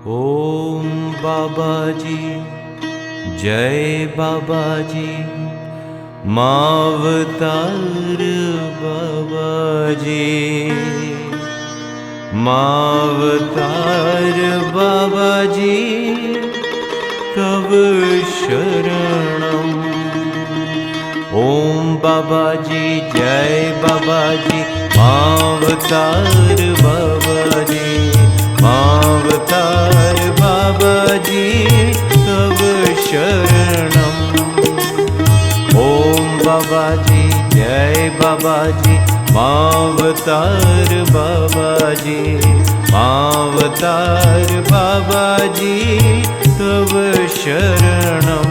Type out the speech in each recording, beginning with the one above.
ओम बाबाजी, जय बाबाजी, मावतार बाबाजी, मावतार बाबाजी, तव शरणम। ओम बाबाजी, जय बाबाजी, मावतार बाबाजी, मावतार बाबाजी, तव शरणम। ओम बाबाजी, जय बाबाजी, मावतार बाबाजी, मावतार बाबाजी, तव शरणम।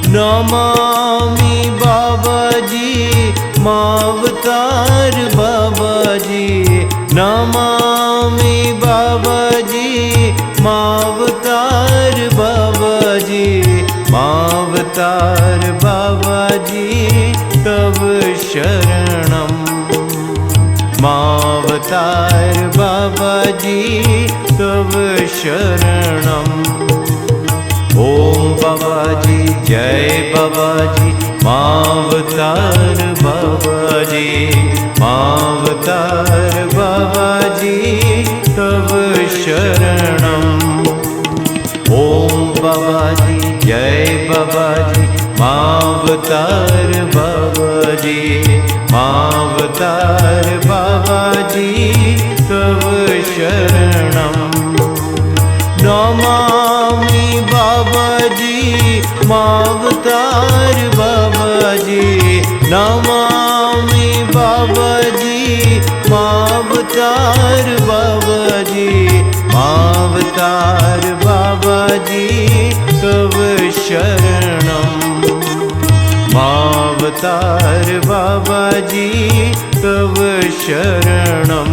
नमामि बाबाजी, मावतार बाबाजी, नमामि बाबाजी, मावतार बाबाजी, मावतार बाबाजी, तव शरणम। मावतार बाबाजी, तव शरणम। ओम बाबाजी, जय बाबाजी, मावतार बाबाजी, मावतार बाबाजी, तव शरणम। ओम बाबाजी, जय बाबाजी, मावतार बाबाजी, मावतार बाबाजी, तव शरणम। नमामि बाबाजी, मावतार बाबाजी, नमामि बाबाजी, मावतार बाबाजी, मावतार बाबाजी, तव शरणम। मावतार बाबाजी, तव शरणम।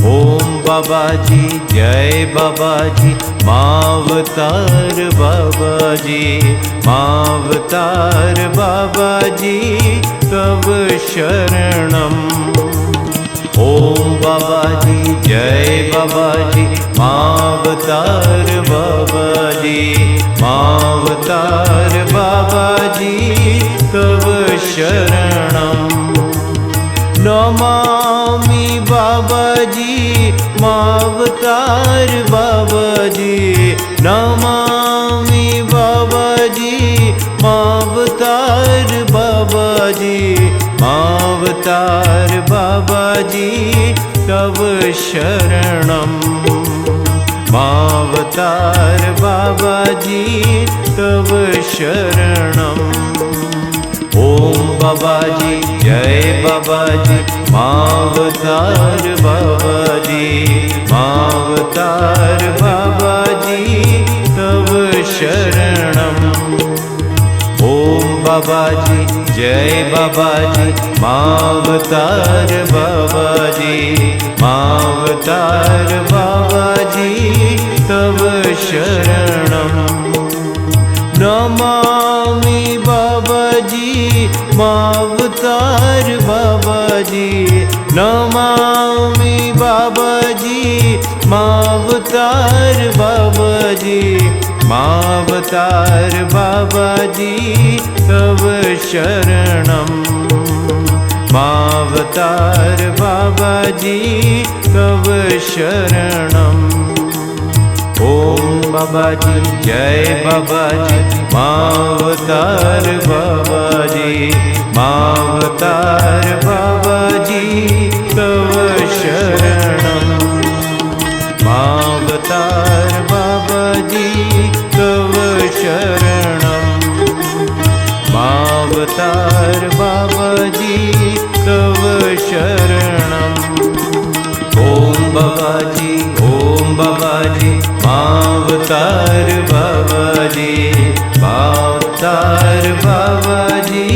ओम बाबाजी, जय बाबाजी, मावतार बाबाजी, मावतार बाबाजी, तव शरणम। ओम बाबाजी, जय बाबाजी, मावतार बाबाजी, मावतार बाबाजी, तव शरणम। नमामि बाबाजी, मावतार बाबाजी, नमामि बाबाजी, मावतार बाबाजी, मावतार बाबाजी, तव शरणम। मावतार बाबाजी, तव शरणम। ओम बाबाजी, जय बाबाजी, मावतार बाबाजी, मावतार बाबाजी, तव शरणम। ओम बाबाजी, जय बाबाजी, मावतार बाबाजी, मावतार बाबाजी, तव शरणम। नमामि बाबाजी, मावतार बाबाजी, नमामि बाबाजी, मावतार बाबाजी, मावतार बाबाजी, तव शरणम। मावतार बाबाजी, तव शरणम। ओम बाबाजी, जय बाबाजी, मावतार बाबाजी, मावतार बाबाजी, तव शरणम। मावतार बाबाजी, तव शरणम। मावतार बाबाजी, तव शरणम। ओम बाबाजी, ओम बाबाजी, मावतार बाबाजी, मावतार बाबाजी,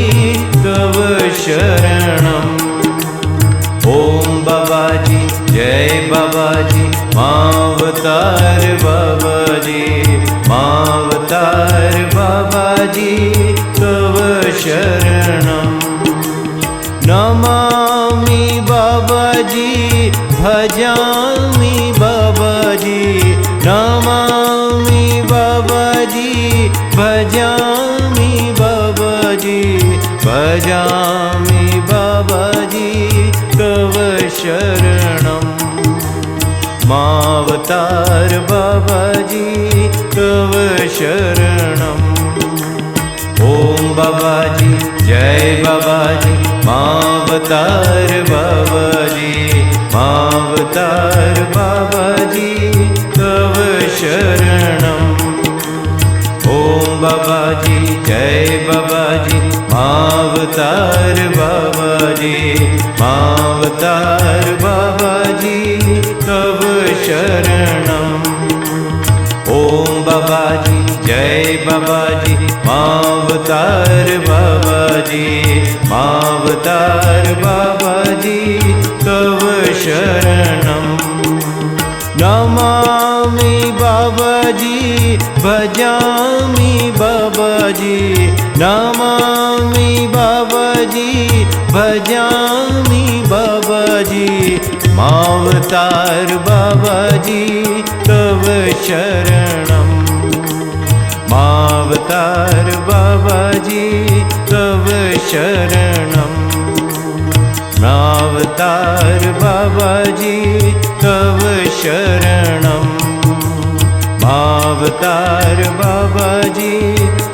तव शरणम। ओम बाबाजी, जय बाबाजी, मावतार बाबाजी, मावतार बाबाजी, तव शरणम। नमामि बाबाजी, भज भजामि बाबाजी नमामि बाबाजी भजामि बाबाजी भजामि बाबाजी तव शरणम् मावतार बाबाजी तव शरणम् ओम बाबाजी जय बाबाजी मावतार बाबाजी मावतार बाबाजी तव शरणम् ओम बाबाजी जय बाबाजी मावतार बाबाजी मावतार बाबाजी तव शरणम् ओम बाबाजी जय बाबाजी मावतार बाबाजी मावतार बाबाजी तव शरणम् नमामि बाबाजी भजामि बाबाजी नमामि बाबाजी भजामि बाबाजी मावतार बाबाजी तव शरणम् मावतार बाबाजी तव शरणम् मावतार बाबाजी तव शरणम् मावतार बाबाजी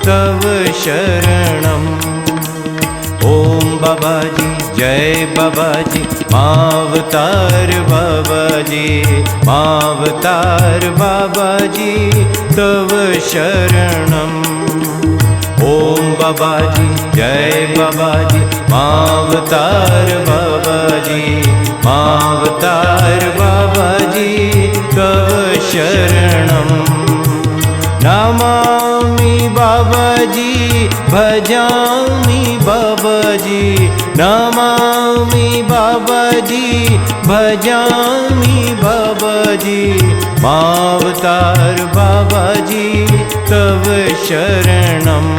तव शरणम् ओम बाबाजी जय बाबाजी मावतार बाबाजी मावतार बाबाजी तव शरणम् ओम बाबाजी जय बाबाजी मावतार बाबाजी मावतार बाबाजी तव शरणम् नमामि बाबाजी भजामि बाबाजी नमामि बाबाजी भजामि बाबाजी मावतार बाबाजी तव शरणम्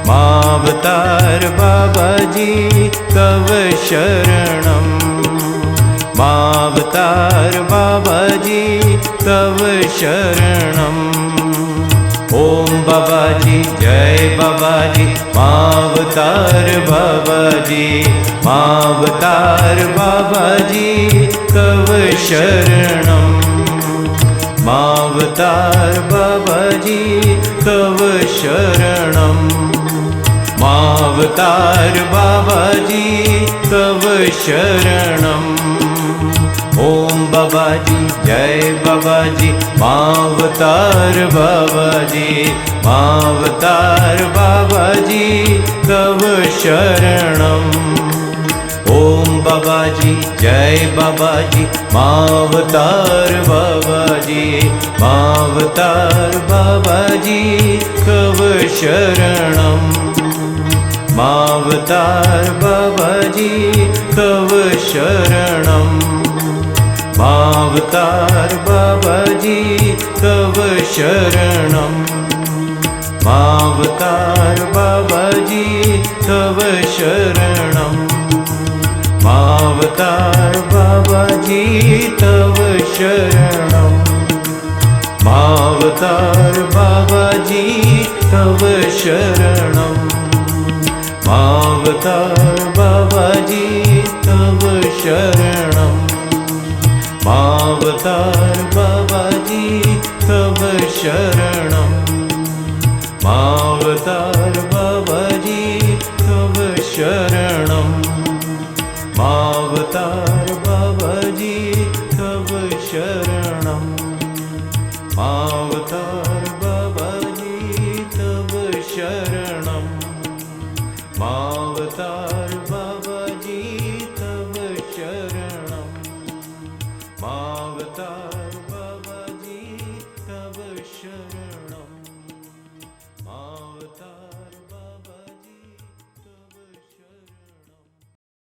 मावतार बाबाजी तव शरणम् मावतार बाबाजी तव शरणम् ओम बाबाजी जय बाबाजी मावतार बाबाजी मावतार बाबाजी तव शरणम् मावतार बाबाजी तव शरणम् मावतार बाबाजी तव शरणम् ओम बाबाजी जय बाबाजी मावतार बाबाजी मावतार बाबाजी तव शरणम् ओम बाबाजी जय बाबाजी मावतार बाबाजी मावतार बाबाजी तव शरणम् मावतार बाबाजी तव शरणम् मावतार बाबाजी तव शरणम् मावतार बाबाजी तव शरणम् मावतार बाबाजी तव शरणम् मावतार बाबाजी तव शरणम् मावतार बाबाजी तव शरणम् मावतार बाबाजी तव शरणम् मावतार बाबाजी तव शरणम् मावतार बाबाजी तव शरणम् मावतार बाबाजी तव शरणम् मावतार बाबाजी तव शरणम् मावतार